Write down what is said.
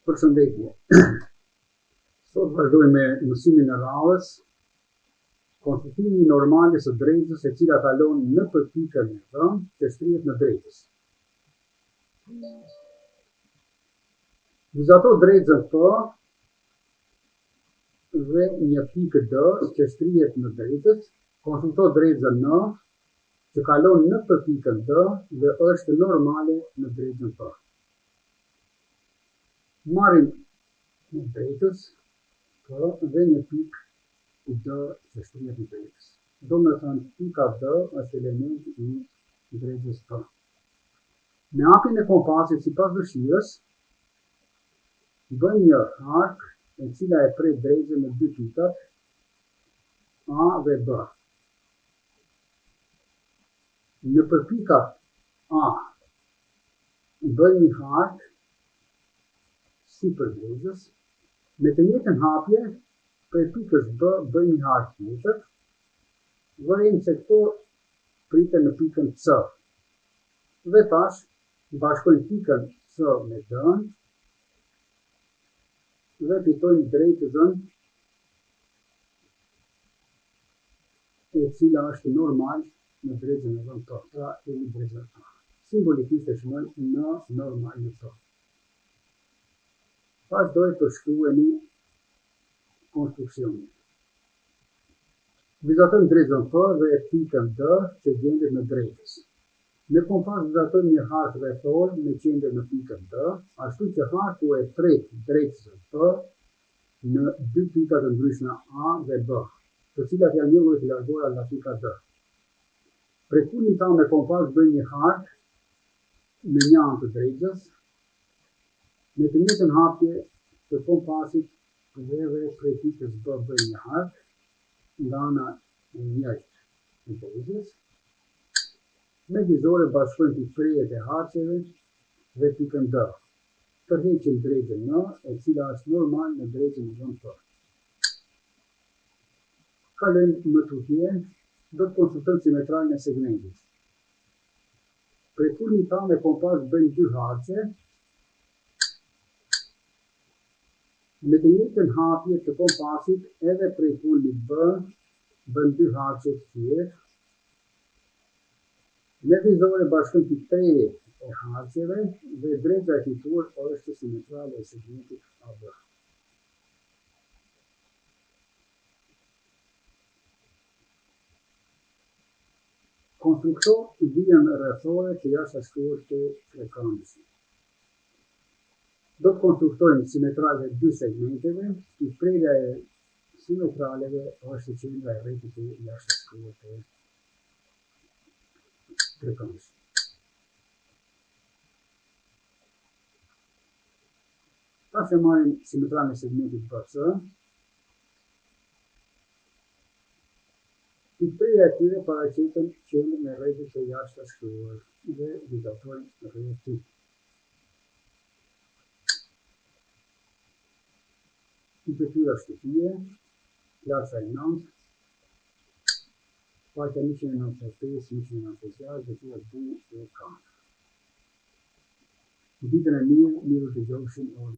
Përshëndetje. Sot vazhdojmë me mësimin e radhës konstituimi i normale së drejtës e cila kalon në përpikën e dhënë që shtrihet në drejtës. Vizato drejtën P dhe një pikë D që shtrihet në drejtës, konsulto drejtën N që kalon në përpikën D dhe është normale në drejtën P. Marrim në drejtës P dhe një pikë D që shtrihet në drejtës. Do me thënë pika D është elementi i drejtës P. Me hapjen e kompasit sipas dëshirës, bën një hark e cila e pret drejtën në dy pikat A dhe B. Në përpikat A bën një hark sipër drejtës, me të njëjtën hapje prej pikës B bën një hark tjetër, vërim se këto priten në pikën C. Dhe tash bashkojmë pikën C me D-n dhe fitojmë drejtën e cila është normal në drejtën e dhënë P. Pra kemi drejtën A. Simbolikisht e shmojmë në normal në P. Vazhdoj të shkruani konstruksionin. Vizatojmë drejtën P dhe pikën D që gjendet në drejtës. Në kompas vizatojmë një hark rrethor me qendër në pikën D, ashtu që harku e pret drejtën P në dy pika të ndryshme A dhe B, të cilat janë një lloj të largora nga pika D. Prej kulmit ta me kompas bëjmë një hark në një anë të drejtës, me të njëjtën hapje të kompasit dhe prej pikës B bëjmë një hark nga ana e njëjtë e drejtës. Me vizore bashkojmë pikëprejet e harqeve dhe pikën D. Tërheqim drejtën N, e cila është normal në drejtën e dhënë P. Kalojmë më tutje, do të konsultojmë simetralin e segmentit. Prej kulmit ta me kompas bëjmë dy harqe, me të njëjtën hapje të kompasit edhe prej kulmit B bën dy harqe të tjerë. Me vizore bashkojmë pikëprejet e harqeve dhe drejta e fituar është simetrale e segmentit AB. Konstrukto vijën rrethore që jashtëashtuar te frekuenci. Do të konstruktojmë simetrale dy segmenteve, pikëprerja e simetraleve është qendra e rrethit të jashtëashtuar te frekuenci. Tash e marrim simetralin e segmentit BC. Pikëprerja e tyre paraqiten qendrën e rrethit të jashtëashtuar dhe vizatojmë rrethit. Impërtyra shtypie, klasa e 9, faqja 195, 196 dhe tuat 2 e 4. Ditën e mirë, miru të gjofshin.